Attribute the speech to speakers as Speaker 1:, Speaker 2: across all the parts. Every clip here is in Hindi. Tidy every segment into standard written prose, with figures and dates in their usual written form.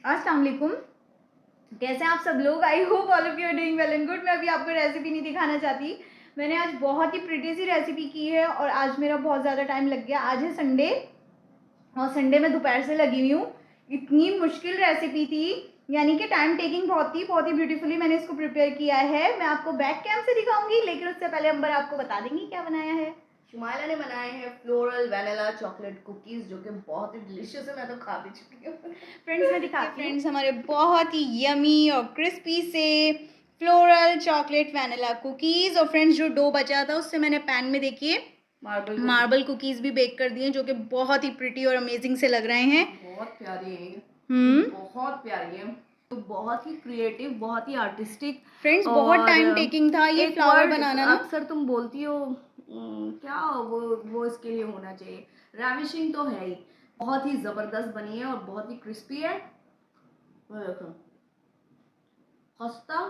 Speaker 1: अस्सलाम वालेकुम। कैसे हैं आप सब लोग? I hope all of you are doing well and good. मैं अभी आपको रेसिपी नहीं दिखाना चाहती। मैंने आज बहुत ही प्रिटी सी रेसिपी की है और आज मेरा बहुत ज़्यादा टाइम लग गया। आज है संडे और संडे में दोपहर से लगी हुई हूँ। इतनी मुश्किल रेसिपी थी, यानी कि टाइम टेकिंग बहुत ही ब्यूटीफुली मैंने इसको प्रिपेयर किया है। मैं आपको बैक कैम से दिखाऊंगी, लेकिन उससे पहले अंबर आपको बता देंगी क्या बनाया है।
Speaker 2: शुमाइला ने बनाए हैं फ्लोरल वैनिला चॉकलेट कुकीज, जो कि बहुत ही डिलीशियस है। मैं तो खा भी चुकी हूँ।
Speaker 1: फ्रेंड्स मैं दिखाती हूँ। फ्रेंड्स हमारे बहुत ही यमी और क्रिस्पी से फ्लोरल चॉकलेट वैनिला कुकीज़। और फ्रेंड्स जो डो बचा था उससे मैंने पैन में देखिए मार्बल कुकीज़ भी बेक कर दिए, जो कि बहुत ही प्रिटी और अमेजिंग से लग रहे हैं।
Speaker 2: बहुत प्यारी है बहुत प्यारी है। तो बहुत ही क्रिएटिव, बहुत ही आर्टिस्टिक।
Speaker 1: फ्रेंड्स बहुत टाइम टेकिंग था ये फ्लावर बनाना ना।
Speaker 2: अक्सर तुम बोलती हो क्या वो इसके लिए होना चाहिए, रैविशिंग तो है ही। बहुत ही जबरदस्त बनी है और बहुत ही क्रिस्पी है। देखो, खस्ता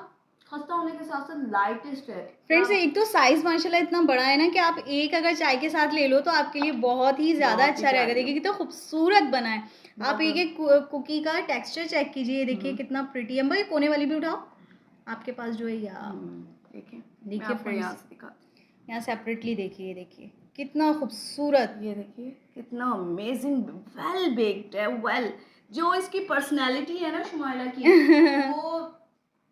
Speaker 2: खस्ता होने के साथ साथ लाइटेस्ट है।
Speaker 1: फ्रेंड्स एक तो साइज माशाल्लाह इतना बड़ा है ना कि आप एक अगर चाय के साथ ले लो तो आपके लिए बहुत ही ज़्यादा अच्छा रहेगा। देखिए कितना खूबसूरत बना है। आप एक एक कुकी का टेक्सचर चेक कीजिए, देखिए कितना प्रिटी है। भाई कोने वाली भी उठाओ आपके पास जो है, या देखिए फ्रेंड्स यहाँ सेपरेटली देखिए, देखिए कितना खूबसूरत।
Speaker 2: ये देखिए कितना अमेजिंग, वेल बेक्ड है। वेल जो इसकी पर्सनैलिटी है ना शुमाइला की वो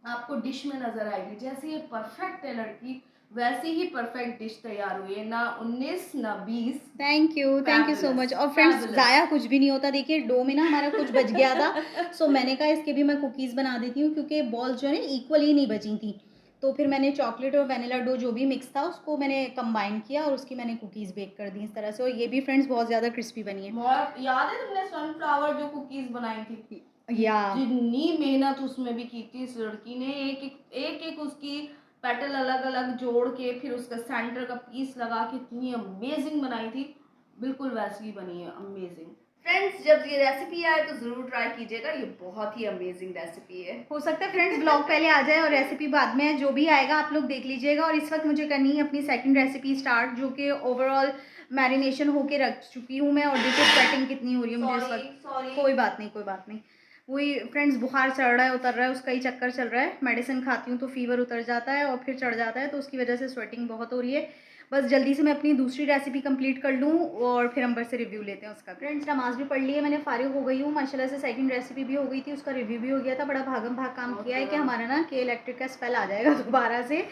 Speaker 2: आपको डिश में नजर आएगी। जैसे ये परफेक्ट है लड़की, वैसी ही परफेक्ट डिश तैयार हुई है। ना 19 ना 20।
Speaker 1: Thank you so much. और फ्रेंड्स ज़ाया कुछ भी नहीं होता। देखिए डो में ना हमारा कुछ बच गया था, सो मैंने कहा इसके भी मैं कुकीज़ बना देती हूँ, क्योंकि बॉल्स जो है ना इक्वली नहीं बची थी। तो फिर मैंने चॉकलेट और वैनिला डो जो भी मिक्स था उसको मैंने कंबाइन किया और उसकी मैंने कुकीज़ बेक कर दी इस तरह से। और ये भी फ्रेंड्स बहुत ज़्यादा क्रिस्पी बनी है।
Speaker 2: याद है तुमने सनफ्लावर जो कुकीज बनाई थी?
Speaker 1: या
Speaker 2: जितनी मेहनत उसमें भी की थी इस लड़की ने। एक एक उसकी पेटल अलग अलग जोड़ के फिर उसका सेंटर का पीस लगा के इतनी अमेजिंग बनाई थी। बिल्कुल वैसी ही बनी है, अमेजिंग। फ्रेंड्स जब ये रेसिपी आए तो जरूर ट्राई कीजिएगा, ये बहुत ही अमेजिंग रेसिपी है।
Speaker 1: हो सकता है फ्रेंड्स ब्लॉग पहले आ जाए और रेसिपी बाद में है। जो भी आएगा आप लोग देख लीजिएगा। और इस वक्त मुझे करनी है अपनी सेकंड रेसिपी स्टार्ट, जो कि ओवरऑल मैरिनेशन होके रख चुकी हूँ मैं। और देखिए स्वेटिंग कितनी हो रही है मुझे इस वक्त। कोई बात नहीं, कोई बात नहीं। वही फ्रेंड्स बुखार चढ़ रहा है उतर रहा है, उसका ही चक्कर चल रहा है। मेडिसिन खाती हूँ तो फीवर उतर जाता है और फिर चढ़ जाता है, तो उसकी वजह से स्वेटिंग बहुत हो रही है। बस जल्दी से मैं अपनी दूसरी रेसिपी कंप्लीट कर लूँ और फिर अंबर से रिव्यू लेते हैं उसका। फ्रेंड्स नमाज भी पढ़ ली है मैंने, फारिग हो गई हूँ माशाल्लाह से। सेकंड रेसिपी भी हो गई थी, उसका रिव्यू भी हो गया था। बड़ा भागम भाग काम किया है कि हमारा ना कि इलेक्ट्रिक का स्पेल आ जाएगा दोबारा से।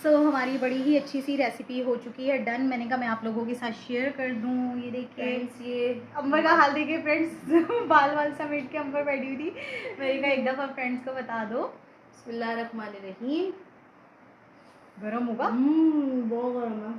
Speaker 1: सो हमारी बड़ी ही अच्छी सी रेसिपी हो चुकी है, डन। मैंने कहा मैं आप लोगों के साथ शेयर कर दूँ। ये देखिए
Speaker 2: ये
Speaker 1: अंबर का हाल देखिए फ्रेंड्स बाल वाल समेट के अंबर बैठी हुई थी। मैंने कहा एक दफ़ा फ्रेंड्स को बता दो।
Speaker 2: बिस्मिल्लाहिर्रहमानिर्रहीम।
Speaker 1: गरम होगा
Speaker 2: बहुत गर्म है।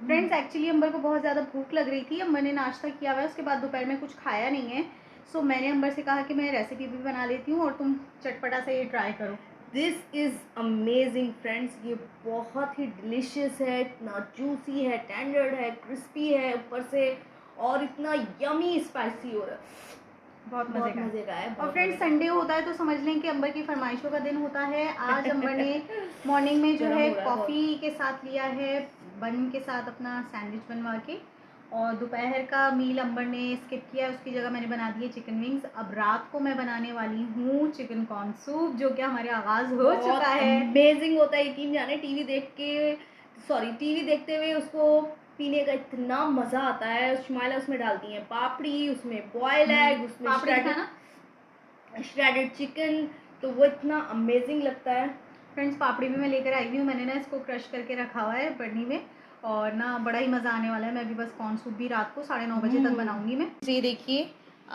Speaker 1: फ्रेंड्स। एक्चुअली अंबर को बहुत ज़्यादा भूख लग रही थी। अंबर ने नाश्ता किया हुआ है, उसके बाद दोपहर में कुछ खाया नहीं है। सो मैंने अंबर से कहा कि मैं रेसिपी भी बना लेती हूँ और तुम चटपटा सा ये ट्राई करो।
Speaker 2: This is amazing friends. ये बहुत ही डिलीशियस है, इतना जूसी है, टेंडर है, क्रिस्पी है ऊपर से, और इतना यमी स्पाइसी हो रहा है।
Speaker 1: बहुत
Speaker 2: मज़े का है।
Speaker 1: और फ्रेंड्स संडे होता है तो समझ लें कि अंबर की फरमाइशों का दिन होता है। आज अंबर ने मॉर्निंग में जो है कॉफ़ी के साथ लिया है, बन के साथ अपना सैंडविच बनवा के। और दोपहर का मील अंबर ने स्किप किया, उसकी जगह मैंने बना दिए चिकन विंग्स। अब रात को मैं बनाने वाली हूँ चिकन कॉर्न सूप, जो कि हमारे आगाज़ हो चुका है।
Speaker 2: अमेजिंग होता है, यकीन जाने। टीवी देखते हुए उसको पीने का इतना मज़ा आता है। शुमाइला उसमें डालती हैं पापड़ी, उसमें बॉयल एग, उसमें श्रेडेड चिकन, तो वो इतना अमेजिंग लगता है।
Speaker 1: फ्रेंड्स पापड़ी भी मैं लेकर आई हुई हूँ, मैंने ना इसको क्रश करके रखा हुआ है बर्नी में, और ना बड़ा ही मज़ा आने वाला है। मैं भी बस कॉर्न सूप भी रात को 9:30 बजे तक बनाऊंगी मैं। ये देखिए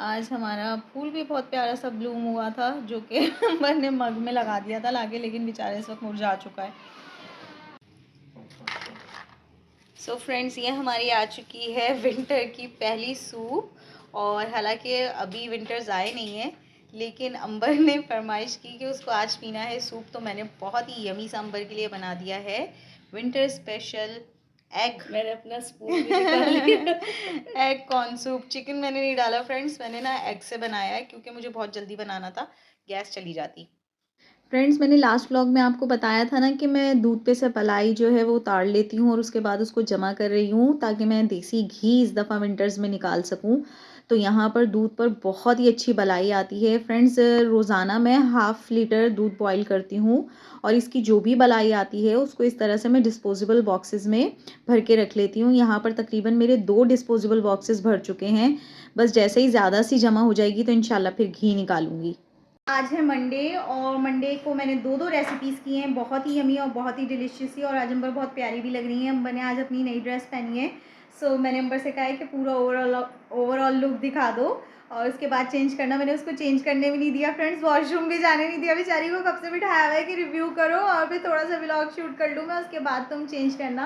Speaker 1: आज हमारा फूल भी बहुत प्यारा सा ब्लूम हुआ था, जो कि मैंने मग में लगा दिया था लाके, लेकिन बेचारे इस वक्त मुरझा चुका है। सो फ्रेंड्स ये हमारी आ चुकी है विंटर की पहली सूप। और हालांकि अभी विंटर्स आए नहीं हैं, लेकिन अंबर ने फरमाइश की कि उसको आज पीना है सूप, तो मैंने बहुत ही यमी सा अंबर के लिए बना दिया है विंटर स्पेशल एग।
Speaker 2: मैंने अपना स्पून भी निकाल लिया।
Speaker 1: Egg corn soup. चिकन मैंने नहीं डाला फ्रेंड्स, मैंने ना एग से बनाया है क्योंकि मुझे बहुत जल्दी बनाना था, गैस चली जाती। फ्रेंड्स, मैंने लास्ट व्लॉग में आपको बताया था ना कि मैं दूध पे से मलाई जो है वो उतार लेती हूँ और उसके बाद उसको जमा कर रही हूँ ताकि मैं देसी घी इस दफ़ा विंटर्स में निकाल सकूँ। तो यहाँ पर दूध पर बहुत ही अच्छी मलाई आती है। फ्रेंड्स, रोज़ाना मैं हाफ़ लीटर दूध बॉयल करती हूँ और इसकी जो भी मलाई आती है उसको इस तरह से मैं डिस्पोजेबल बॉक्सेस में भर के रख लेती हूँ। यहाँ पर तकरीबन मेरे 2 डिस्पोजेबल बॉक्सेस भर चुके हैं। बस जैसे ही ज़्यादा सी जमा हो जाएगी तो इंशाल्लाह फिर घी निकालूंगी। आज है मंडे और मंडे को मैंने 2 रेसिपीज़ की हैं, बहुत ही यमी और बहुत ही डिलीशियस ही, और आज अंबर बहुत प्यारी भी लग रही हैं। अंबर ने आज अपनी नई ड्रेस पहनी है, सो मैंने अंबर से कहा है कि पूरा ओवरऑल लुक दिखा दो और उसके बाद चेंज करना। मैंने उसको चेंज करने भी नहीं दिया फ्रेंड्स, वॉशरूम भी जाने नहीं दिया बेचारी को। कब से बिठाया हुआ है कि रिव्यू करो और फिर थोड़ा सा व्लॉग शूट कर लूँ मैं, उसके बाद तुम चेंज करना।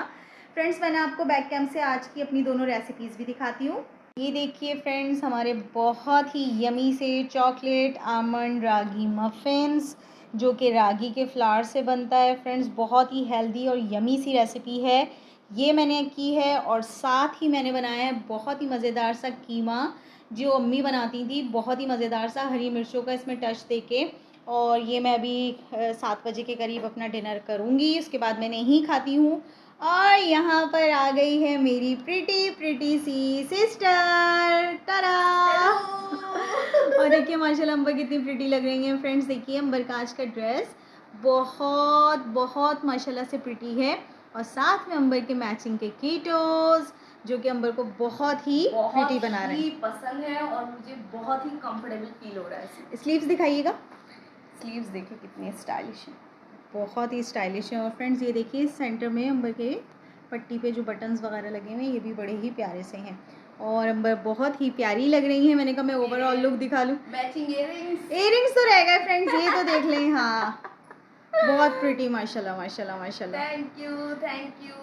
Speaker 1: फ्रेंड्स, मैंने आपको बैक कैम से आज की अपनी दोनों रेसिपीज़ भी दिखाती हूँ। ये देखिए फ्रेंड्स, हमारे बहुत ही यमी से चॉकलेट आमंड रागी मफ़िन्स, जो कि रागी के फ्लावर से बनता है। फ्रेंड्स, बहुत ही हेल्दी और यमी सी रेसिपी है, ये मैंने की है। और साथ ही मैंने बनाया है बहुत ही मज़ेदार सा कीमा, जो अम्मी बनाती थी, बहुत ही मज़ेदार सा, हरी मिर्चों का इसमें टच देके। और ये मैं अभी 7 बजे के करीब अपना डिनर करूँगी, उसके बाद मैं नहीं खाती हूँ। और यहाँ पर आ गई है मेरी प्रिटी सी सिस्टर, टारा। और देखिए माशाल्लाह अंबर कितनी प्रिटी लग रही है। फ्रेंड्स, देखिए अंबर का आज का ड्रेस बहुत बहुत माशाल्लाह से प्रिटी है, और साथ में अंबर के मैचिंग के कीटोस, जो कि अंबर को बहुत ही प्रिटी बना रहे हैं।
Speaker 2: पसंद है और मुझे बहुत ही कंफर्टेबल फील हो रहा है।
Speaker 1: स्लीव्स दिखाइएगा।
Speaker 2: स्लीव्स देखिए कितनी स्टाइलिश है,
Speaker 1: बहुत ही स्टाइलिश है। और फ्रेंड्स, ये देखिए सेंटर में अंबर के पट्टी पे जो बटन्स वगैरह लगे हुए हैं, ये भी बड़े ही प्यारे से हैं और अंबर बहुत ही प्यारी लग रही है। मैंने कहा मैं ओवरऑल लुक दिखा लूँ।
Speaker 2: मैचिंग
Speaker 1: इयरिंग्स तो रह गए फ्रेंड्स, ये तो देख लें। हाँ, बहुत प्रिटी, माशाल्लाह माशाल्लाह माशाल्लाह।
Speaker 2: Thank you.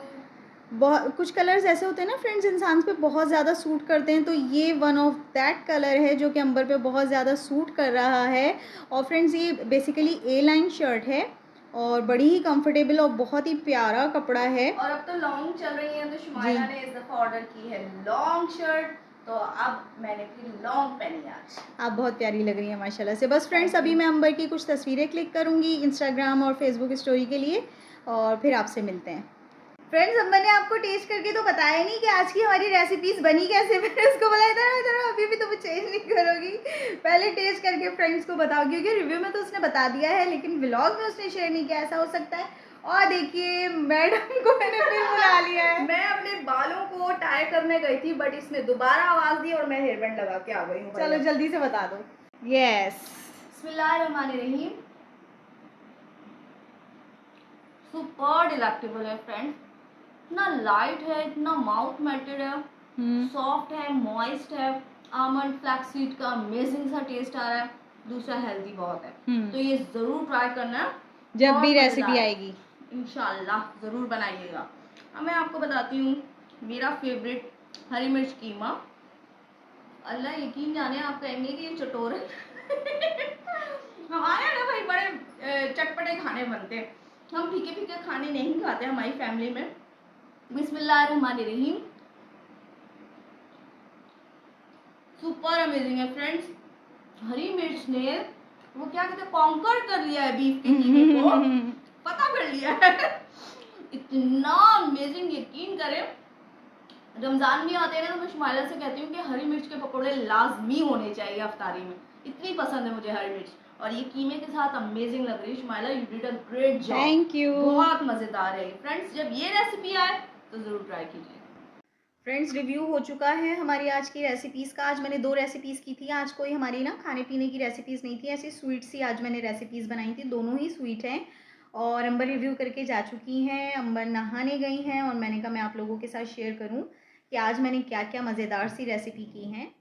Speaker 1: बहुत कुछ कलर्स ऐसे होते हैं ना फ्रेंड्स, इंसान पे बहुत ज़्यादा सूट करते हैं, तो ये वन ऑफ दैट कलर है जो कि अंबर पे बहुत ज़्यादा सूट कर रहा है। और फ्रेंड्स, ये बेसिकली ए लाइन शर्ट है और बड़ी ही कंफर्टेबल और बहुत ही प्यारा कपड़ा है।
Speaker 2: और अब तो लॉन्ग चल रही है, तो शुमाइला ने इस दफ़ा ऑर्डर की है लॉन्ग शर्ट, तो अब मैंने फिर लॉन्ग पहनी आज।
Speaker 1: आप बहुत प्यारी लग रही हैं माशाल्लाह से। बस फ्रेंड्स, अभी मैं अंबर की कुछ तस्वीरें क्लिक करूँगी इंस्टाग्राम और फेसबुक स्टोरी के लिए, और फिर आपसे मिलते हैं। फ्रेंड्स, अब मैंने आपको टेस्ट करके तो बताया नहीं कि आज की हमारी रेसिपीज़ बनी कैसे। मैंने उसको बोला इधर इधर, अभी भी तुम चेंज नहीं करोगी, पहले टेस्ट करके फ्रेंड्स को बताओ, क्योंकि रिव्यू में तो उसने बता दिया है लेकिन व्लॉग में उसने शेयर नहीं किया, ऐसा हो सकता है। और देखिए मैडम को मैंने फिर बुला लिया है।
Speaker 2: मैं अपने बालों को टाई करने गई थी, बट इसने दोबारा आवाज़ दी और मैं हेयर बैंड लगा के आ गई हूँ।
Speaker 1: चलो जल्दी से बता दो। यस,
Speaker 2: बिस्मिल्लाहिर्रहमानिर्रहीम। सुपर डिलेक्टेबल है फ्रेंड्स, इतना लाइट है, इतना माउथ मेल्टेड है, सॉफ्ट है, मॉइस्ट है। आमंड फ्लैक्स सीड का अमेजिंग सा टेस्ट आ रहा है, दूसरा हेल्दी बहुत है। तो ये ज़रूर ट्राई करना है
Speaker 1: जब भी रेसिपी आएगी,
Speaker 2: इंशाल्लाह ज़रूर बनाइएगा। अब मैं आपको बताती हूँ मेरा फेवरेट हरी मिर्च कीमा। अल्लाह यकीन जाने, आप कहेंगे कि ये चटोर है। हमारे ना भाई बड़े चटपटे खाने बनते हैं, हम फीके फीके खाने नहीं खाते हमारी फैमिली में। बिस्मिल्लाहिर्रहमानिर्रहीम। सुपर अमेजिंग है फ्रेंड्स, हरी मिर्च ने वो क्या कहते हैं, कॉन्कर कर लिया है बीफ के कीमे को, पता कर लिया है। इतना अमेजिंग, यकीन करें रमज़ान भी आते हैं ना, तो मैं शुमाइला से कहती हूँ कि हरी मिर्च के पकौड़े लाजमी होने चाहिए अफ्तारी में, इतनी पसंद है मुझे हरी मिर्च। और ये कीमे के साथ अमेजिंग लग रही है। Shumaila, you did a great job,
Speaker 1: thank you.
Speaker 2: बहुत मज़ेदार है फ्रेंड्स। जब ये रेसिपी आए तो ज़रूर ट्राई कीजिए।
Speaker 1: फ्रेंड्स, रिव्यू हो चुका है हमारी आज की रेसिपीज़ का। आज मैंने 2 रेसिपीज़ की थी। आज कोई हमारी ना खाने पीने की रेसिपीज़ नहीं थी, ऐसी स्वीट सी आज मैंने रेसिपीज़ बनाई थी, दोनों ही स्वीट हैं। और अंबर रिव्यू करके जा चुकी हैं, अंबर नहाने गई हैं, और मैंने कहा मैं आप लोगों के साथ शेयर करूं कि आज मैंने क्या क्या मज़ेदार सी रेसिपी की हैं।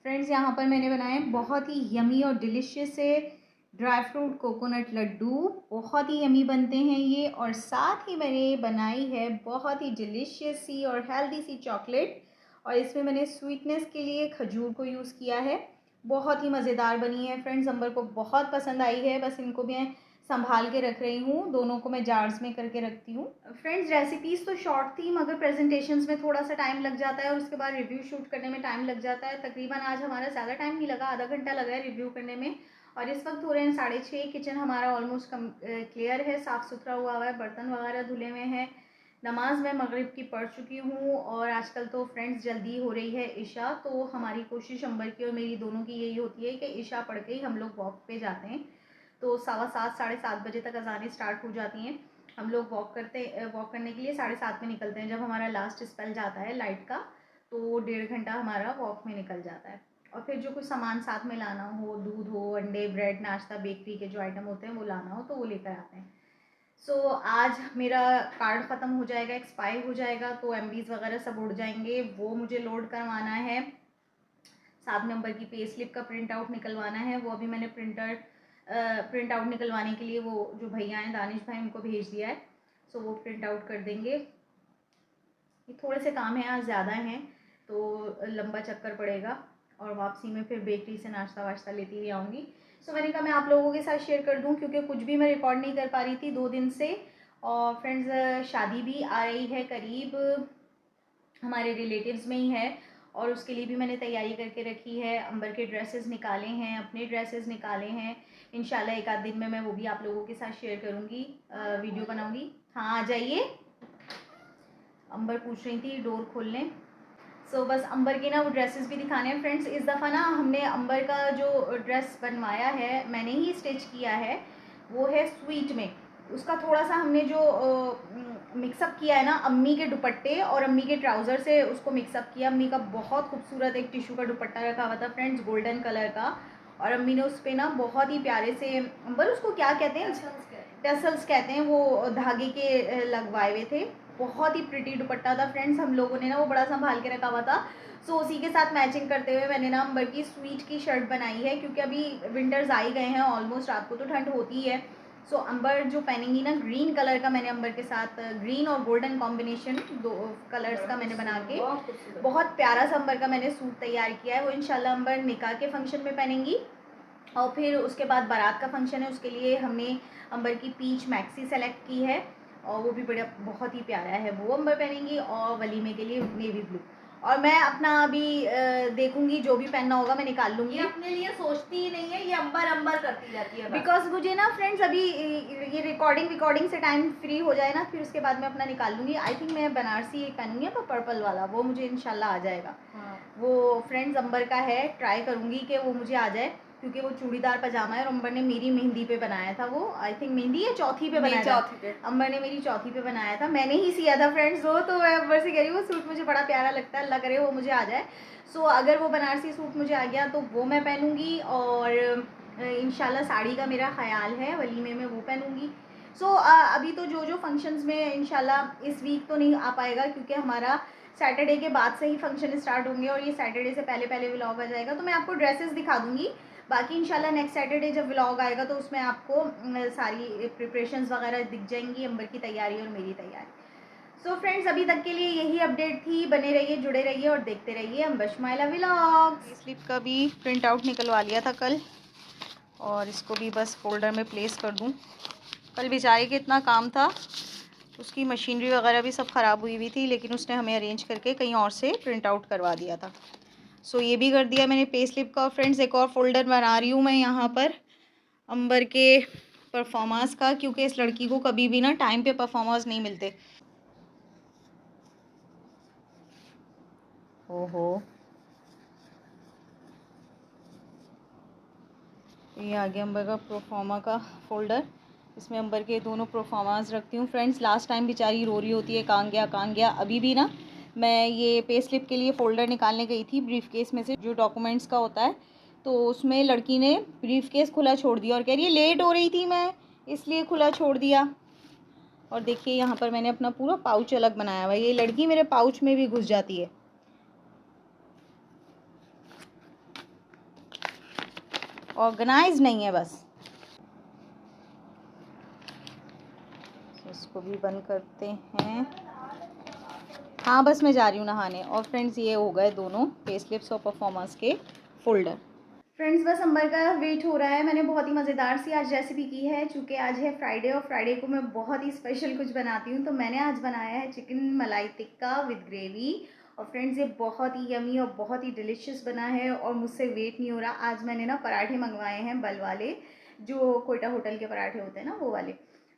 Speaker 1: फ्रेंड्स, यहाँ पर मैंने बनाए बहुत ही यमी और डिलीशियस से ड्राई फ्रूट कोकोनट लड्डू, बहुत ही यमी बनते हैं ये। और साथ ही मैंने बनाई है बहुत ही डिलीशियस सी और हेल्दी सी चॉकलेट, और इसमें मैंने स्वीटनेस के लिए खजूर को यूज़ किया है। बहुत ही मज़ेदार बनी है फ्रेंड्स, अंबर को बहुत पसंद आई है। बस इनको मैं संभाल के रख रही हूँ, दोनों को मैं जार्स में करके रखती हूँ। फ्रेंड्स, रेसिपीज़ तो शॉर्ट थी, मगर प्रेजेंटेशंस में थोड़ा सा टाइम लग जाता है और उसके बाद रिव्यू शूट करने में टाइम लग जाता है। तकरीबन आज हमारा ज़्यादा टाइम नहीं लगा, आधा घंटा लगा है रिव्यू करने में। और इस वक्त हो रहे हैं 6:30। किचन हमारा ऑलमोस्ट क्लियर है, साफ़ सुथरा हुआ है, बर्तन वगैरह धुले हुए हैं। नमाज मैं मगरिब की पढ़ चुकी हूँ और आजकल तो फ्रेंड्स जल्दी हो रही है इशा, तो हमारी कोशिश अंबर की और मेरी दोनों की यही होती है कि इशा पढ़ के ही हम लोग वॉक पे जाते हैं। तो 7:15 7:30 बजे तक अज़ानें स्टार्ट हो जाती हैं। हम लोग वॉक करने के लिए 7:30 में निकलते हैं। जब हमारा लास्ट स्पेल जाता है लाइट का, तो 1.5 घंटा हमारा वॉक में निकल जाता है। और फिर जो कुछ सामान साथ में लाना हो, दूध हो, अंडे, ब्रेड, नाश्ता, बेकरी के जो आइटम होते हैं वो लाना हो तो वो लेकर आते हैं। सो आज मेरा कार्ड ख़त्म हो जाएगा, एक्सपायर हो जाएगा, तो एमबीज़ वगैरह सब उड़ जाएंगे, वो मुझे लोड करवाना है। 7 नंबर की पे स्लिप का प्रिंट आउट निकलवाना है, वो अभी मैंने प्रिंट आउट निकलवाने के लिए वो जो भैया हैं दानिश भाई उनको भेज दिया है। सो वो प्रिंट आउट कर देंगे। ये थोड़े से काम हैं, आज ज़्यादा हैं तो लंबा चक्कर पड़ेगा और वापसी में फिर बेकरी से नाश्ता वाश्ता लेती हुई आऊँगी। सो मैंने कहा मैं आप लोगों के साथ शेयर कर दूं क्योंकि कुछ भी मैं रिकॉर्ड नहीं कर पा रही थी 2 दिन से। और फ्रेंड्स शादी भी आ रही है करीब, हमारे रिलेटिव्स में ही है और उसके लिए भी मैंने तैयारी करके रखी है। अंबर के ड्रेसेस निकाले हैं, अपने ड्रेसेस निकाले हैं। इंशाल्लाह एक आध दिन में मैं वो भी आप लोगों के साथ शेयर करूँगी, वीडियो बनाऊँगी। हाँ आ जाइए, अंबर पूछ रही थी डोर खोल लें। सो बस अंबर के ना वो ड्रेसेस भी दिखाने हैं फ्रेंड्स। इस दफ़ा ना हमने अंबर का जो ड्रेस बनवाया है, मैंने ही स्टिच किया है, वो है स्वीट में। उसका थोड़ा सा हमने जो मिक्सअप किया है ना, अम्मी के दुपट्टे और अम्मी के ट्राउज़र से उसको मिक्सअप किया। अम्मी का बहुत खूबसूरत एक टिशू का दुपट्टा रखा हुआ था फ्रेंड्स, गोल्डन कलर का, और अम्मी ने उस पर ना बहुत ही प्यारे से, अंबर उसको क्या कहते हैं, टसल्स कहते हैं, वो धागे के लगवाए हुए थे। बहुत ही प्रिटी दुपट्टा था फ्रेंड्स, हम लोगों ने ना वो बड़ा संभाल के रखा हुआ था। सो उसी के साथ मैचिंग करते हुए मैंने ना अंबर की स्वीट की शर्ट बनाई है, क्योंकि अभी विंटर्स आ ही गए हैं ऑलमोस्ट, रात को तो ठंड होती ही है। सो अंबर जो पहनेंगी ना, ग्रीन कलर का मैंने अंबर के साथ, ग्रीन और गोल्डन कॉम्बिनेशन 2 कलर्स का मैंने बना के बहुत प्यारा सा अंबर का मैंने सूट तैयार किया है। वो इंशाल्लाह अंबर निकाह के फंक्शन में पहनेंगी और फिर उसके बाद बारात का फंक्शन है, उसके लिए हमने अंबर की पीच मैक्सी सेलेक्ट की है और वो भी बड़ा बहुत ही प्यारा है, वो अंबर पहनेंगी। और वलीमे के लिए नेवी ब्लू। और मैं अपना अभी देखूंगी जो भी पहनना होगा मैं निकाल लूँगी।
Speaker 2: ये अपने लिए सोचती ही नहीं है, ये अंबर अंबर करती रहती है बस।
Speaker 1: बिकॉज मुझे ना फ्रेंड्स अभी ये रिकॉर्डिंग से टाइम फ्री हो जाए ना, फिर उसके बाद मैं अपना निकाल लूँगी। आई थिंक मैं बनारसी एक पहनूंगी पर पर्पल वाला, वो मुझे इंशाल्लाह आ जाएगा।
Speaker 2: हाँ।
Speaker 1: वो फ्रेंड्स अंबर का है, ट्राई करूँगी कि वो मुझे आ जाए, क्योंकि वो चूड़ीदार पजामा है और अंबर ने मेरी मेहंदी पे बनाया था वो, आई थिंक मेहंदी या चौथी पे बनाया था,
Speaker 2: चौथी पे
Speaker 1: अंबर ने मेरी चौथी पे बनाया था, मैंने ही सिया था फ्रेंड्स वो। तो मैं अंबर से कह रही हूँ वो सूट मुझे बड़ा प्यारा लगता है, अल्लाह करे वो मुझे आ जाए। सो अगर वो बनारसी सूट मुझे आ गया तो वो मैं पहनूँगी, और इंशाल्लाह साड़ी का मेरा ख्याल है वलीमे में वो पहनूँगी। सो अभी तो जो फंक्शंस में इंशाल्लाह इस वीक तो नहीं आ पाएगा, क्योंकि हमारा सैटरडे के बाद से ही फंक्शन स्टार्ट होंगे और ये सैटरडे से पहले पहले व्लॉग आ जाएगा, तो मैं आपको ड्रेसेस दिखा दूँगी। बाकी इंशाल्लाह नेक्स्ट सैटरडे जब व्लॉग आएगा तो उसमें आपको सारी प्रिपरेशंस वगैरह दिख जाएंगी, अंबर की तैयारी और मेरी तैयारी। सो फ्रेंड्स अभी तक के लिए यही अपडेट थी, बने रहिए, जुड़े रहिए और देखते रहिए अंबर शमाइला व्लॉग्स। स्लिप का भी प्रिंट आउट निकलवा लिया था कल, और इसको भी बस फोल्डर में प्लेस कर दूं। कल बेचारे के इतना काम था, उसकी मशीनरी वगैरह भी सब ख़राब हुई थी, लेकिन उसने हमें अरेंज करके कहीं और से प्रिंट आउट करवा दिया था। सो ये भी कर दिया मैंने पे स्लिप का। फ्रेंड्स एक और फोल्डर बना रही हूँ मैं यहाँ पर अंबर के परफॉर्मेंस का, क्योंकि इस लड़की को कभी भी ना टाइम पे परफॉर्मेंस नहीं मिलते। ओहो, ये आ गया अंबर का प्रोफार्मा का फोल्डर, इसमें अंबर के दोनों प्रोफार्मास रखती हूँ। फ्रेंड्स लास्ट टाइम बेचारी रो रही होती है कहाँ गया कहाँ गया। अभी भी ना मैं ये पे स्लिप के लिए फ़ोल्डर निकालने गई थी, ब्रीफ केस में से जो डॉक्यूमेंट्स का होता है, तो उसमें लड़की ने ब्रीफ केस खुला छोड़ दिया और कह रही है लेट हो रही थी मैं इसलिए खुला छोड़ दिया। और देखिए यहाँ पर मैंने अपना पूरा पाउच अलग बनाया हुआ है, ये लड़की मेरे पाउच में भी घुस जाती है। ऑर्गेनाइज नहीं है बस। इसको भी बंद करते हैं। हाँ बस मैं जा रही हूँ नहाने। और फ्रेंड्स ये हो गए दोनों पे स्लिप्स और परफॉर्मेंस के फोल्डर। फ्रेंड्स बस अंबर का वेट हो रहा है। मैंने बहुत ही मज़ेदार सी आज रेसिपी की है, चूँकि आज है फ्राइडे और फ्राइडे को मैं बहुत ही स्पेशल कुछ बनाती हूँ, तो मैंने आज बनाया है चिकन मलाई टिक्का विद ग्रेवी और फ्रेंड्स ये बहुत ही यमी और बहुत ही डिलीशियस बना है और मुझसे वेट नहीं हो रहा। आज मैंने ना पराठे मंगवाए हैं बल वाले, जो कोयटा होटल के पराठे होते हैं ना वो वाले।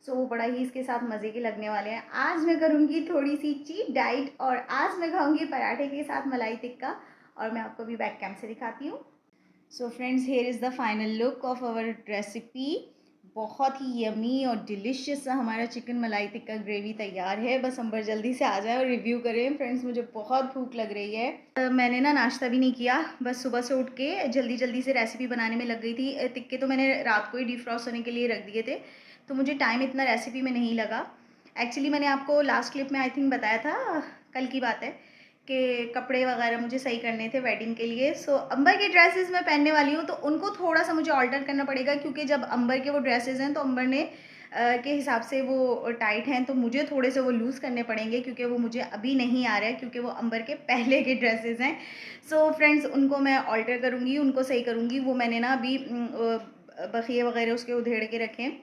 Speaker 1: सो वो बड़ा ही इसके साथ मज़े के लगने वाले हैं। आज मैं करूँगी थोड़ी सी चीट डाइट और आज मैं खाऊँगी पराठे के साथ मलाई टिक्का, और मैं आपको भी बैक कैम से दिखाती हूँ। So friends, here is the final look of our recipe. बहुत ही यमी और डिलीशियस सा हमारा चिकन मलाई टिक्का ग्रेवी तैयार है। बस अंबर जल्दी से आ जाए और रिव्यू करें। फ्रेंड्स मुझे बहुत भूख लग रही है। मैंने ना नाश्ता भी नहीं किया, बस सुबह से उठ के जल्दी जल्दी से रेसिपी बनाने में लग गई थी। टिक्के तो मैंने रात को ही डिफ्रॉस्ट होने के लिए रख दिए थे, तो मुझे टाइम इतना रेसिपी में नहीं लगा। एक्चुअली मैंने आपको लास्ट क्लिप में आई थिंक बताया था, कल की बात है, कि कपड़े वगैरह मुझे सही करने थे वेडिंग के लिए। सो अंबर के ड्रेसेस मैं पहनने वाली हूँ, तो उनको थोड़ा सा मुझे ऑल्टर करना पड़ेगा, क्योंकि जब अंबर के वो ड्रेसेस हैं तो अंबर ने के हिसाब से वो टाइट हैं, तो मुझे थोड़े से वो लूज़ करने पड़ेंगे, क्योंकि वो मुझे अभी नहीं आ रहा है, क्योंकि वो अंबर के पहले के ड्रेसेस हैं। सो फ्रेंड्स उनको मैं ऑल्टर करूँगी, उनको सही करूँगी। वो मैंने ना अभी बखिए वगैरह उसके उधेड़ के रखे हैं,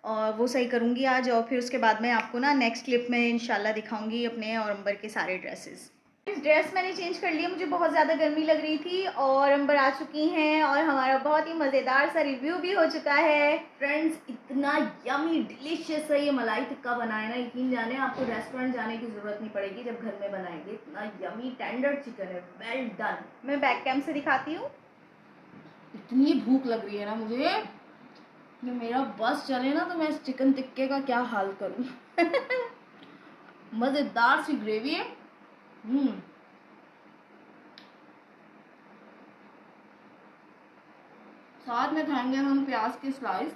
Speaker 1: और वो सही करूँगी आज। और फिर उसके बाद मैं आपको ना नेक्स्ट क्लिप में इंशाल्लाह दिखाऊंगी अपने और अंबर के सारे ड्रेसेस। ड्रेस मैंने चेंज कर लिया, मुझे बहुत ज़्यादा गर्मी लग रही थी, और अंबर आ चुकी हैं और हमारा बहुत ही मज़ेदार सा रिव्यू भी हो चुका है।
Speaker 2: फ्रेंड्स इतना यमी डिलीशियस है ये मलाई टिक्का बना है ना, यकीन जाने आपको रेस्टोरेंट जाने की ज़रूरत नहीं पड़ेगी जब घर में बनाएंगे। इतना यमी टेंडर चिकन है, वेल डन।
Speaker 1: मैं बैक कैम से दिखाती हूँ।
Speaker 2: इतनी भूख लग रही है ना मुझे, कि मेरा बस चले ना तो मैं इस चिकन टिक्के का क्या हाल करूं। मज़ेदार सी ग्रेवी है। साथ में खाएंगे हम प्याज की स्लाइस,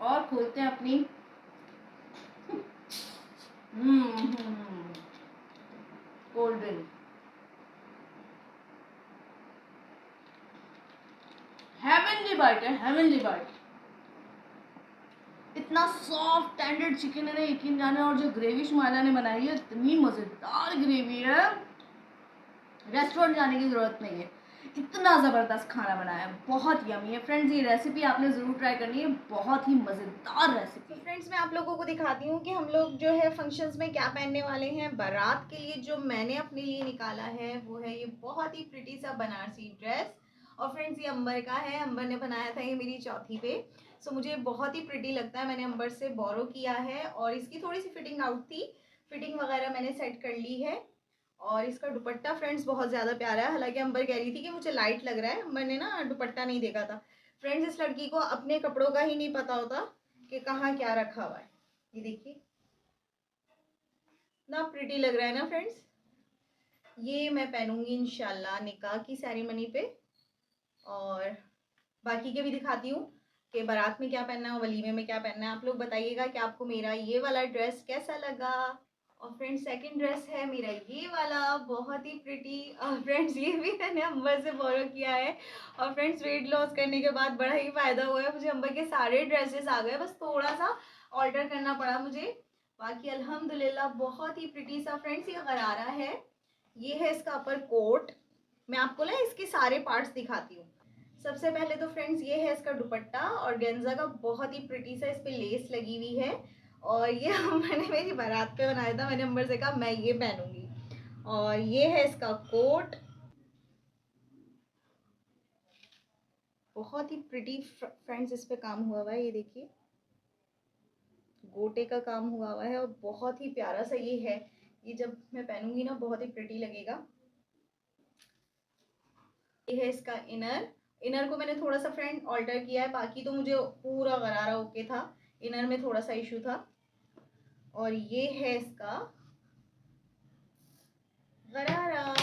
Speaker 2: और खोलते हैं अपनी कोल्ड ड्रिंक। हेवनली बाइट है, हेवनली बाइट। इतना सॉफ्ट टेंडर चिकन है ना, यकीन जाने। और जो ग्रेवी शुमाइला ने बनाई है इतनी मज़ेदार ग्रेवी है, रेस्टोरेंट जाने की ज़रूरत नहीं है। इतना ज़बरदस्त खाना बनाया है, बहुत यमी है। फ्रेंड्स ये रेसिपी आपने ज़रूर ट्राई करनी है, बहुत ही मज़ेदार रेसिपी।
Speaker 1: फ्रेंड्स मैं आप लोगों को दिखाती हूँ कि हम लोग जो है फंक्शंस में क्या पहनने वाले हैं। बारात के लिए जो मैंने अपने लिए निकाला है वो है ये बहुत ही प्रिटी सा बनारसी ड्रेस। और फ्रेंड्स ये अंबर का है, अंबर ने बनाया था ये मेरी चौथी पे। सो मुझे बहुत ही प्रिटी लगता है, मैंने अंबर से बोरो किया है, और इसकी थोड़ी सी फिटिंग आउट थी, फिटिंग वगैरह मैंने सेट कर ली है। और इसका दुपट्टा फ्रेंड्स बहुत ज़्यादा प्यारा है। हालांकि अंबर कह रही थी कि मुझे लाइट लग रहा है, अंबर ने ना दुपट्टा नहीं देखा था। फ्रेंड्स इस लड़की को अपने कपड़ों का ही नहीं पता होता कि कहाँ क्या रखा हुआ है। ये देखिए ना, प्रिटी लग रहा है ना फ्रेंड्स। ये मैं पहनूंगी इंशाल्लाह निकाह की सेरेमनी पे, और बाकी के भी दिखाती हूँ कि बारात में क्या पहनना है, वलीमे में क्या पहनना है। आप लोग बताइएगा कि आपको मेरा ये वाला ड्रेस कैसा लगा। और फ्रेंड्स सेकंड ड्रेस है मेरा ये वाला, बहुत ही प्रिटी। और फ्रेंड्स ये भी मैंने अंबर से बोरो किया है। और फ्रेंड्स वेट लॉस करने के बाद बड़ा ही फ़ायदा हुआ है मुझे, अंबर के सारे ड्रेसेस आ गए, बस थोड़ा सा ऑल्टर करना पड़ा मुझे। बाकी अल्हम्दुलिल्लाह बहुत ही प्रिटी सा। फ्रेंड्स ये गरारा है, ये है इसका अपर कोट। मैं आपको ना इसके सारे पार्ट्स दिखाती हूँ। सबसे पहले तो फ्रेंड्स ये है इसका दुपट्टा, और गेंजा का बहुत ही प्रिटी सा इस पे लेस लगी हुई है। और ये मैंने मेरी बारात पे बनाया था, मैंने अंबर से कहा मैं ये पहनूंगी। और ये है इसका कोट, बहुत ही प्रिटी फ्रेंड्स इस पे काम हुआ हुआ है। ये देखिए गोटे का काम हुआ हुआ है, और बहुत ही प्यारा सा ये है। ये जब मैं पहनूंगी ना बहुत ही प्रिटी लगेगा। ये है इसका इनर, इनर को मैंने थोड़ा सा फ्रेंड ऑल्टर किया है, बाकी तो मुझे पूरा गरारा ओके था, इनर में थोड़ा सा इशू था। और ये है इसका गरारा,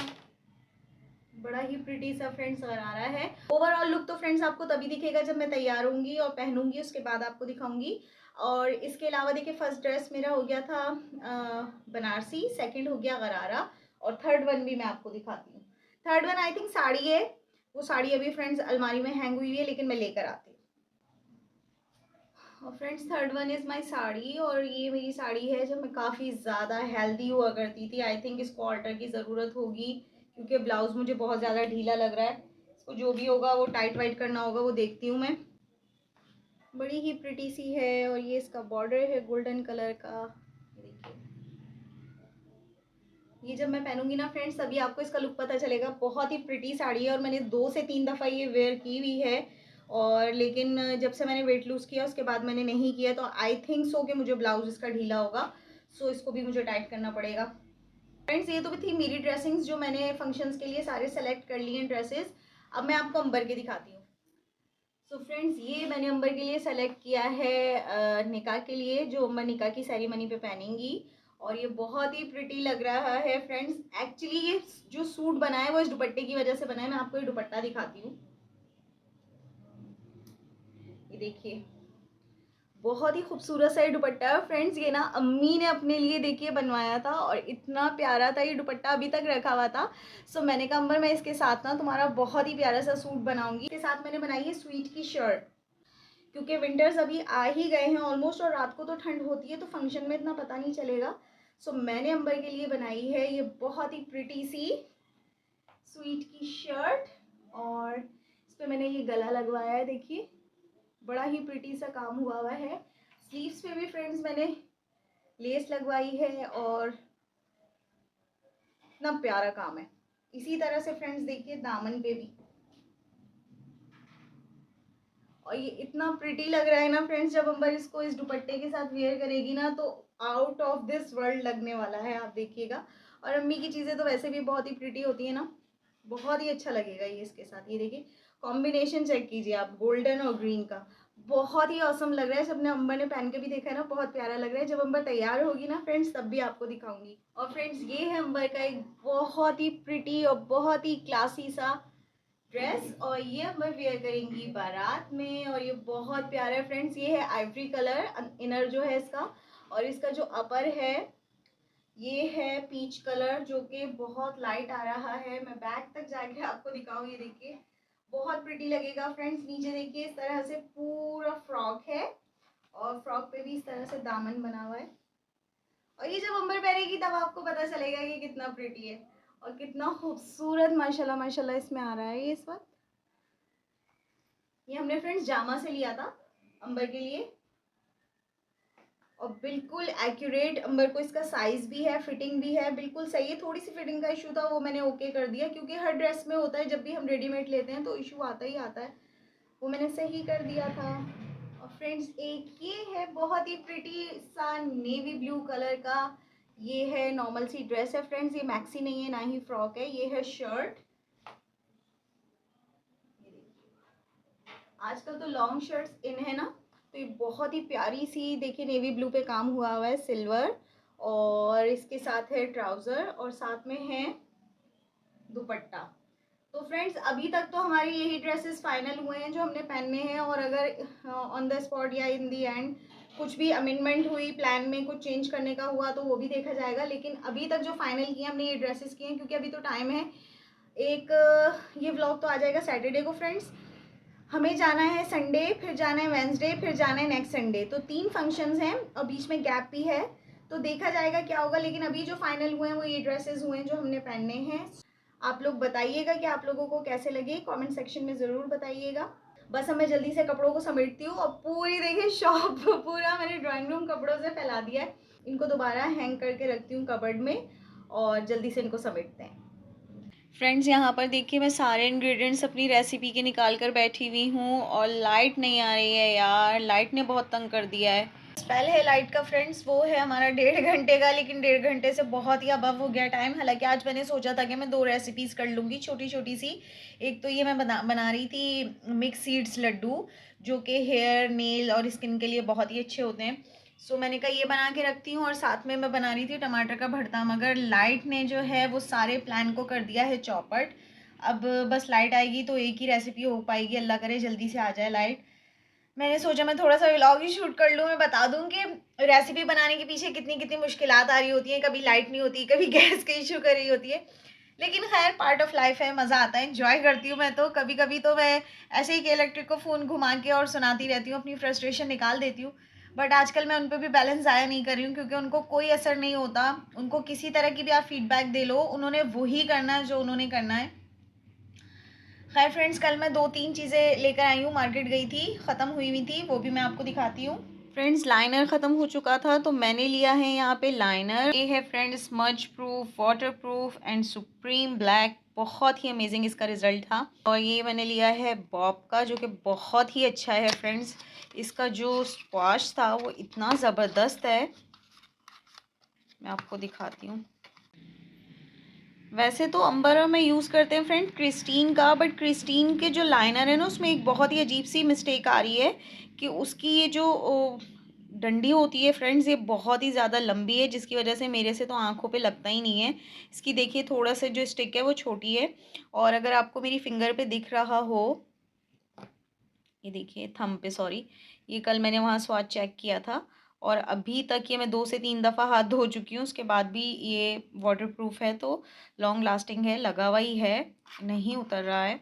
Speaker 1: बड़ा ही प्रिटी सा फ्रेंड्स गरारा है। ओवरऑल लुक तो फ्रेंड्स आपको तभी दिखेगा जब मैं तैयार होंगी और पहनूंगी, उसके बाद आपको दिखाऊंगी। और इसके अलावा देखिए फर्स्ट ड्रेस मेरा हो गया था बनारसी, सेकंड हो गया गरारा, और थर्ड वन भी मैं आपको दिखाती हूँ। Third one I think sari है, वो साड़ी अभी फ्रेंड्स अलमारी में हैंग हुई है, लेकिन मैं लेकर आती हूँ। और friends third one is my sari, और ये मेरी साड़ी है जब मैं काफ़ी ज़्यादा हेल्दी हुआ करती थी। आई थिंक इसको ऑल्टर की ज़रूरत होगी, क्योंकि ब्लाउज़ मुझे बहुत ज़्यादा ढीला लग रहा है। इसको जो भी होगा वो टाइट वाइट करना होगा, वो देखती हूँ मैं। बड़ी ही प्रिटी सी है, और ये इसका बॉर्डर है गोल्डन कलर का, देखिए ये जब मैं पहनूंगी ना फ्रेंड्स तभी आपको इसका लुक पता चलेगा। बहुत ही प्रिटी साड़ी है और मैंने 2 से 3 दफ़ा ये वेयर की हुई है, और लेकिन जब से मैंने वेट लूज़ किया उसके बाद मैंने नहीं किया, तो आई थिंक सो कि मुझे ब्लाउज इसका ढीला होगा, सो इसको भी मुझे टाइट करना पड़ेगा। फ्रेंड्स ये तो थी मेरी ड्रेसिंग्स जो मैंने फंक्शंस के लिए सारे सेलेक्ट कर लिए हैं ड्रेसेस। अब मैं आपको अंबर के दिखाती हूँ। सो फ्रेंड्स ये मैंने अंबर के लिए सेलेक्ट किया है निकाह के लिए, जो अंबर निकाह की सेरेमनी पे पहनेंगी, और ये बहुत ही प्रिटी लग रहा है फ्रेंड्स। एक्चुअली ये जो सूट बना है वो इस दुपट्टे की वजह से बना है। मैं आपको ये दुपट्टा दिखाती हूँ, ये देखिए बहुत ही खूबसूरत सा ये दुपट्टा है फ्रेंड्स। ये ना अम्मी ने अपने लिए देखिए बनवाया था और इतना प्यारा था ये दुपट्टा, अभी तक रखा हुआ था। सो मैंने कहा अंबर मैं इसके साथ ना तुम्हारा बहुत ही प्यारा सा सूट बनाऊंगी। इसके साथ मैंने बनाई है स्वीट की शर्ट, क्योंकि विंटर्स अभी आ ही गए हैं ऑलमोस्ट, और रात को तो ठंड होती है तो फंक्शन में इतना पता नहीं चलेगा। सो मैंने अंबर के लिए बनाई है ये बहुत ही प्रिटी सी स्वीट की शर्ट, और इस पर मैंने ये गला लगवाया है, देखिए बड़ा ही प्रिटी सा काम हुआ है। स्लीव्स पे भी फ्रेंड्स मैंने लेस लगवाई है और इतना प्यारा काम है। इसी तरह से फ्रेंड्स देखिए दामन पे भी, और ये इतना प्रिटी लग रहा है ना फ्रेंड्स। जब अंबर इसको इस दुपट्टे के साथ वेयर करेगी ना तो आउट ऑफ दिस वर्ल्ड लगने वाला है, आप देखिएगा। और अम्मी की चीज़ें तो वैसे भी बहुत ही प्रिटी होती है ना, बहुत ही अच्छा लगेगा ये इसके साथ। ये देखिए कॉम्बिनेशन चेक कीजिए आप, गोल्डन और ग्रीन का, बहुत ही औसम लग रहा है। सबने अंबर ने पहन के भी देखा है ना, बहुत प्यारा लग रहा है। जब अंबर तैयार होगी ना फ्रेंड्स तब भी आपको दिखाऊंगी। और फ्रेंड्स ये है अंबर का एक बहुत ही प्रिटी और बहुत ही क्लासी सा ड्रेस, और ये मैं वेयर करेंगी बारात में, और ये बहुत प्यारा है फ्रेंड्स। ये है आइवरी कलर इनर जो है इसका, और इसका जो अपर है ये है पीच कलर जो कि बहुत लाइट आ रहा है। मैं बैक तक जाके आपको दिखाऊँ, ये देखिए बहुत प्रिटी लगेगा फ्रेंड्स। नीचे देखिए इस तरह से पूरा फ्रॉक है, और फ्रॉक पे भी इस तरह से दामन बना हुआ है, और ये जब अंबर पहनेगी तब आपको पता चलेगा कि कितना प्रिटी है और कितना खूबसूरत माशाल्लाह माशाल्लाह इसमें आ रहा है ये इस वक्त। ये हमने फ्रेंड्स जामा से लिया था अंबर के लिए, और बिल्कुल एक्यूरेट अंबर को इसका साइज भी है, फिटिंग भी है, बिल्कुल सही है। थोड़ी सी फिटिंग का इशू था वो मैंने ओके कर दिया, क्योंकि हर ड्रेस में होता है जब भी हम रेडीमेड लेते हैं तो इशू आता ही आता है, वो मैंने सही कर दिया था। और फ्रेंड्स एक ये है बहुत ही प्रिटी सा नेवी ब्लू कलर का, ये है नॉर्मल सी ड्रेस है फ्रेंड्स। ये मैक्सी नहीं है ना ही फ्रॉक है, ये है शर्ट। आजकल तो लॉन्ग शर्ट्स इन है ना, तो ये बहुत ही प्यारी सी देखिए नेवी ब्लू पे काम हुआ हुआ है सिल्वर, और इसके साथ है ट्राउज़र और साथ में है दुपट्टा। तो फ्रेंड्स अभी तक तो हमारी यही ड्रेसेस फाइनल हुए हैं जो हमने पहनने हैं, और अगर ऑन द स्पॉट या इन दी एंड कुछ भी अमेंडमेंट हुई, प्लान में कुछ चेंज करने का हुआ तो वो भी देखा जाएगा। लेकिन अभी तक जो फाइनल किए हमने ये ड्रेसेस किए हैं, क्योंकि अभी तो टाइम है। एक ये व्लॉग तो आ जाएगा सैटरडे को फ्रेंड्स। हमें जाना है संडे, फिर जाना है वेंसडे, फिर जाना है नेक्स्ट संडे, तो 3 फंक्शंस हैं और बीच में गैप भी है, तो देखा जाएगा क्या होगा। लेकिन अभी जो फाइनल हुए हैं वो ये ड्रेसेस हुए हैं जो हमने पहनने हैं। आप लोग बताइएगा कि आप लोगों को कैसे लगे, कमेंट सेक्शन में ज़रूर बताइएगा। बस अब मैं जल्दी से कपड़ों को समेटती हूँ, और पूरी देखिए शॉप पूरा मैंने ड्राइंग रूम कपड़ों से फैला दिया है। इनको दोबारा हैंग करके रखती हूँ कबर्ड में, और जल्दी से इनको समेटते हैं। फ्रेंड्स यहाँ पर देखिए मैं सारे इंग्रेडिएंट्स अपनी रेसिपी के निकाल कर बैठी हुई हूँ, और लाइट नहीं आ रही है यार, लाइट ने बहुत तंग कर दिया है। स्पेल है लाइट का फ्रेंड्स, वो है हमारा 1.5 घंटे का, लेकिन 1.5 घंटे से बहुत ही अबव हो गया टाइम। हालांकि आज मैंने सोचा था कि मैं 2 रेसिपीज़ कर लूँगी छोटी छोटी सी। एक तो ये मैं बना रही थी मिक्स सीड्स लड्डू, जो कि हेयर नेल और स्किन के लिए बहुत ही अच्छे होते हैं। सो मैंने कहा ये बना के रखती हूँ, और साथ में मैं बना रही थी टमाटर का भरता, मगर लाइट ने जो है वो सारे प्लान को कर दिया है चौपट। अब बस लाइट आएगी तो एक ही रेसिपी हो पाएगी, अल्लाह करे जल्दी से आ जाए लाइट। मैंने सोचा मैं थोड़ा सा व्लॉग ही शूट कर लूँ, मैं बता दूँ कि रेसिपी बनाने के पीछे कितनी कितनी मुश्किलात आ रही होती हैं। कभी लाइट नहीं होती, कभी गैस का इशू कर रही होती है, लेकिन खैर पार्ट ऑफ लाइफ है, मज़ा आता है, एंजॉय करती हूँ मैं तो। कभी कभी तो मैं ऐसे ही कि इलेक्ट्रिक को फ़ोन घुमा के और सुनाती रहती हूँ, अपनी फ्रस्ट्रेशन निकाल देती हूँ। बट आजकल मैं उन पर भी बैलेंस ज़ाया नहीं कर रही हूँ, क्योंकि उनको कोई असर नहीं होता। उनको किसी तरह की भी आप फीडबैक दे लो, उन्होंने वही करना है जो उन्होंने करना है। खैर फ्रेंड्स कल मैं 2-3 चीज़ें लेकर आई हूँ, मार्केट गई थी, ख़त्म हुई हुई थी, वो भी मैं आपको दिखाती हूँ। फ्रेंड्स लाइनर ख़त्म हो चुका था तो मैंने लिया है यहाँ पे लाइनर। ये है friends smudge proof, water proof and supreme black. बहुत ही अमेजिंग इसका रिज़ल्ट था। और ये मैंने लिया है बॉब का, जो कि बहुत ही अच्छा है फ्रेंड्स। इसका जो स्पॉश था वो इतना ज़बरदस्त है, मैं आपको दिखाती हूँ। वैसे तो अंबर में यूज़ करते हैं फ्रेंड क्रिस्टीन का, बट क्रिस्टीन के जो लाइनर है ना उसमें एक बहुत ही अजीब सी मिस्टेक आ रही है कि उसकी ये जो डंडी होती है फ्रेंड्स, ये बहुत ही ज़्यादा लंबी है, जिसकी वजह से मेरे से तो आंखों पे लगता ही नहीं है। इसकी देखिए थोड़ा सा जो स्टिक है वो छोटी है। और अगर आपको मेरी फिंगर पे दिख रहा हो, ये देखिए थंब पे, सॉरी, ये कल मैंने वहाँ स्वाद चेक किया था और अभी तक ये मैं 2 से 3 दफ़ा हाथ धो चुकी हूँ, उसके बाद भी ये वाटरप्रूफ है, तो लॉन्ग लास्टिंग है, लगा हुआ ही है, नहीं उतर रहा है।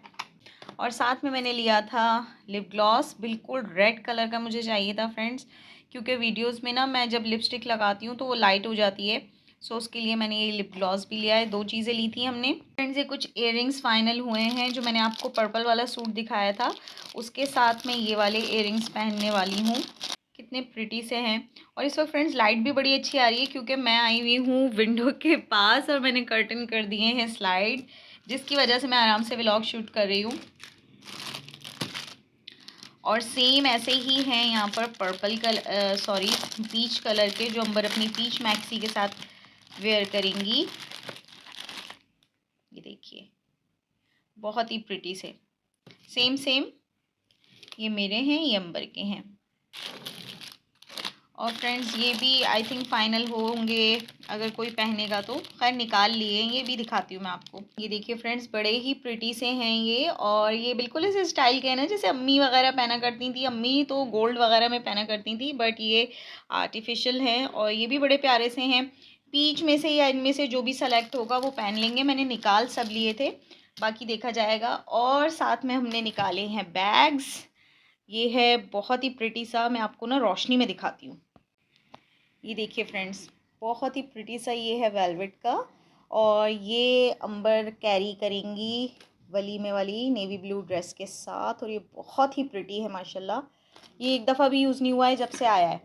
Speaker 1: और साथ में मैंने लिया था लिप ग्लॉस, बिल्कुल रेड कलर का मुझे चाहिए था फ्रेंड्स, क्योंकि वीडियोस में ना मैं जब लिपस्टिक लगाती हूँ तो वो लाइट हो जाती है। सो उसके लिए मैंने ये लिप ग्लॉस भी लिया है। 2 चीज़ें ली थी हमने फ्रेंड्स। ये कुछ इयररिंग्स फाइनल हुए हैं, जो मैंने आपको पर्पल वाला सूट दिखाया था उसके साथ मैं ये वाले इयररिंग्स पहनने वाली हूँ। कितने प्रिटी से हैं। और इस वक्त फ्रेंड्स लाइट भी बड़ी अच्छी आ रही है, क्योंकि मैं आई हुई हूँ विंडो के पास और मैंने कर्टन कर दिए हैं स्लाइड, जिसकी वजह से मैं आराम से व्लॉग शूट कर रही हूँ। और सेम ऐसे ही हैं यहाँ पर purple colour, sorry peach colour के, जो अंबर अपनी पीच मैक्सी के साथ वेयर करेंगी। ये देखिए बहुत ही प्रिटी से, सेम सेम ये मेरे हैं, ये अंबर के हैं। और फ्रेंड्स ये भी आई थिंक फाइनल होंगे, अगर कोई पहनेगा तो। खैर निकाल लिए, ये भी दिखाती हूँ मैं आपको। ये देखिए फ्रेंड्स बड़े ही प्रिटी से हैं ये, और ये बिल्कुल ऐसे स्टाइल के हैं ना जैसे अम्मी वगैरह पहना करती थी। अम्मी तो गोल्ड वगैरह में पहना करती थी, बट ये आर्टिफिशियल हैं और ये भी बड़े प्यारे से हैं। पीच में से या इनमें से जो भी सेलेक्ट होगा वो पहन लेंगे। मैंने निकाल सब लिए थे, बाकी देखा जाएगा। और साथ में हमने निकाले हैं बैग्स। ये है बहुत ही प्रिटी सा, मैं आपको ना रोशनी में दिखाती हूँ। ये देखिए फ्रेंड्स बहुत ही प्रिटी सा ये है वेलवेट का, और ये अंबर कैरी करेंगी वलीमे वाली नेवी ब्लू ड्रेस के साथ, और ये बहुत ही प्रिटी है माशाल्लाह। ये एक दफ़ा भी यूज़ नहीं हुआ है जब से आया है।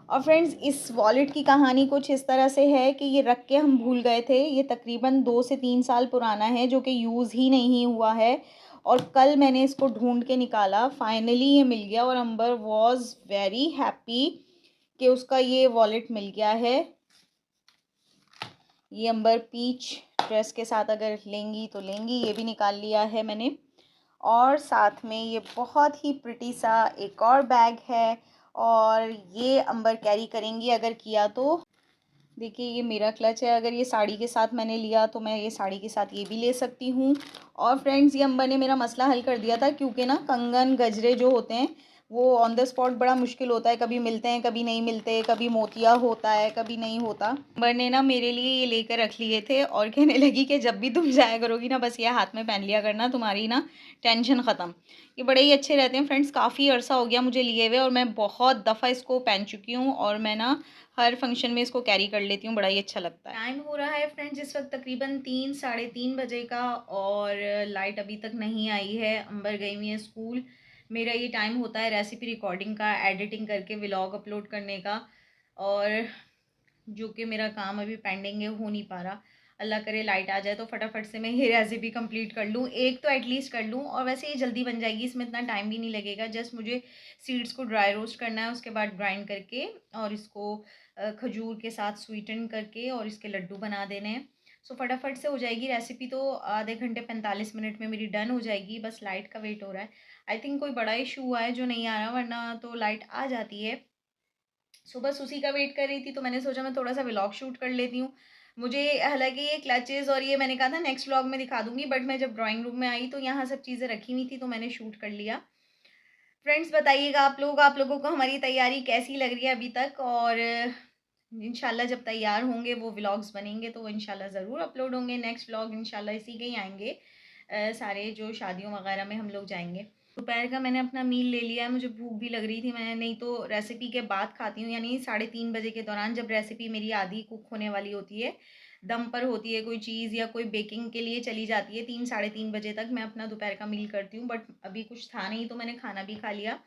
Speaker 1: और फ्रेंड्स इस वॉलेट की कहानी कुछ इस तरह से है कि ये रख के हम भूल गए थे। ये तकरीबन 2 से 3 साल पुराना है, जो कि यूज़ ही नहीं हुआ है। और कल मैंने इसको ढूंढ के निकाला, फाइनली ये मिल गया, और अंबर वॉज वेरी हैप्पी कि उसका ये वॉलेट मिल गया है। ये अंबर पीच ड्रेस के साथ अगर लेंगी तो लेंगी, ये भी निकाल लिया है मैंने। और साथ में ये बहुत ही प्रिटी सा एक और बैग है, और ये अंबर कैरी करेंगी अगर किया तो। देखिए ये मेरा क्लच है, अगर ये साड़ी के साथ मैंने लिया तो मैं ये साड़ी के साथ ये भी ले सकती हूँ। और फ्रेंड्स ये अंबर ने मेरा मसला हल कर दिया था, क्योंकि ना कंगन गजरे जो होते हैं वो ऑन द स्पॉट बड़ा मुश्किल होता है, कभी मिलते हैं कभी नहीं मिलते, कभी मोतिया होता है कभी नहीं होता। अंबर ने ना मेरे लिए ये लेकर रख लिए थे और कहने लगी कि जब भी तुम जाया करोगी ना बस ये हाथ में पहन लिया करना, तुम्हारी ना टेंशन ख़त्म। ये बड़े ही अच्छे रहते हैं फ्रेंड्स, काफ़ी अर्सा हो गया मुझे लिए हुए, और मैं बहुत दफ़ा इसको पहन चुकी हूँ, और मैं ना हर फंक्शन में इसको कैरी कर लेती हूँ, बड़ा ही अच्छा लगता है। टाइम हो रहा है फ्रेंड्स इस वक्त तकरीबन 3 साढ़े 3 बजे का, और लाइट अभी तक नहीं आई है। अंबर गई हुई है स्कूल। मेरा ये टाइम होता है रेसिपी रिकॉर्डिंग का, एडिटिंग करके व्लॉग अपलोड करने का, और जो कि मेरा काम अभी पेंडिंग है, हो नहीं पा रहा। अल्लाह करे लाइट आ जाए तो फटाफट से मैं ये रेसिपी कंप्लीट कर लूँ, एक तो एटलीस्ट कर लूँ। और वैसे ये जल्दी बन जाएगी, इसमें इतना टाइम भी नहीं लगेगा। जस्ट मुझे सीड्स को ड्राई रोस्ट करना है, उसके बाद ग्राइंड करके और इसको खजूर के साथ स्वीटन करके और इसके लड्डू बना देने हैं। सो फटाफट से हो जाएगी रेसिपी, तो आधे घंटे 45 मिनट में मेरी डन हो जाएगी। बस लाइट का वेट हो रहा है। आई थिंक कोई बड़ा इशू हुआ है जो नहीं आ रहा, वरना तो लाइट आ जाती है। सो बस उसी का वेट कर रही थी, तो मैंने सोचा मैं थोड़ा सा व्लॉग शूट कर लेती हूँ। मुझे हालांकि ये क्लचेज़ और ये मैंने कहा था नेक्स्ट व्लॉग में दिखा दूंगी, बट मैं जब ड्राइंग रूम में आई तो यहाँ सब चीज़ें रखी हुई थी, तो मैंने शूट कर लिया। फ्रेंड्स बताइएगा आप लोगों को हमारी तैयारी कैसी लग रही है अभी तक, और इंशाल्लाह जब तैयार होंगे वो व्लॉग्स बनेंगे तो वो इंशाल्लाह ज़रूर अपलोड होंगे। नेक्स्ट व्लॉग इंशाल्लाह इसी के ही आएंगे, सारे जो शादियों वगैरह में हम लोग जाएंगे। दोपहर का मैंने अपना मील ले लिया है, मुझे भूख भी लग रही थी। मैं नहीं तो रेसिपी के बाद खाती हूँ, यानी 3:30 बजे के दौरान, जब रेसिपी मेरी आधी कुक होने वाली होती है, दम पर होती है कोई चीज़ या कोई बेकिंग के लिए चली जाती है, 3 साढ़े 3 बजे तक मैं अपना दोपहर का मील करती हूँ। बट अभी कुछ था नहीं तो मैंने खाना भी खा लिया।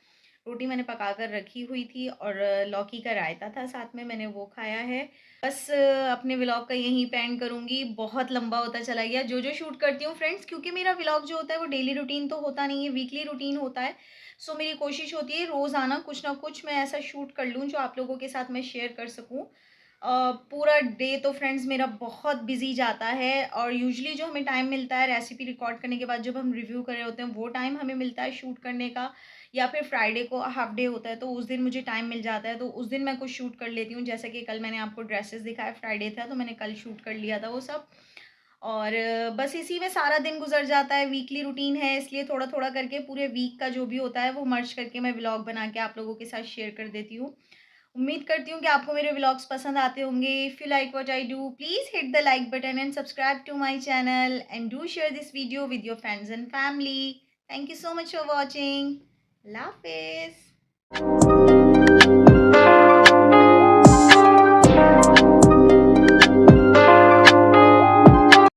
Speaker 1: रोटी मैंने पका कर रखी हुई थी और लौकी का रायता था साथ में, मैंने वो खाया है। बस अपने व्लॉग का यहीं पे एंड करूँगी, बहुत लंबा होता चला गया जो शूट करती हूँ फ्रेंड्स, क्योंकि मेरा व्लॉग जो होता है वो डेली रूटीन तो होता नहीं है, वीकली रूटीन होता है। सो मेरी कोशिश होती है रोज़ाना कुछ ना कुछ मैं ऐसा शूट कर लूँ जो आप लोगों के साथ मैं शेयर कर सकूँ। पूरा डे तो फ्रेंड्स मेरा बहुत बिजी जाता है और यूजुअली जो हमें टाइम मिलता है रेसिपी रिकॉर्ड करने के बाद जब हम रिव्यू कर रहे होते हैं वो टाइम हमें मिलता है शूट करने का, या फिर फ्राइडे को हाफ डे होता है तो उस दिन मुझे टाइम मिल जाता है तो उस दिन मैं कुछ शूट कर लेती हूँ। जैसे कि कल मैंने आपको ड्रेसेस दिखाया, फ्राइडे था तो मैंने कल शूट कर लिया था वो सब। और बस इसी में सारा दिन गुजर जाता है, वीकली रूटीन है इसलिए थोड़ा थोड़ा करके पूरे वीक का जो भी होता है वो मर्ज करके मैं व्लॉग बना के आप लोगों के साथ शेयर कर देती हूँ। उम्मीद करती हूँ कि आपको मेरे व्लॉग्स पसंद आते होंगे। If you like what I do please hit the like button and subscribe to my channel and do share this video with your friends and family. Thank you so much for watching. अल्लाह हाफिज़।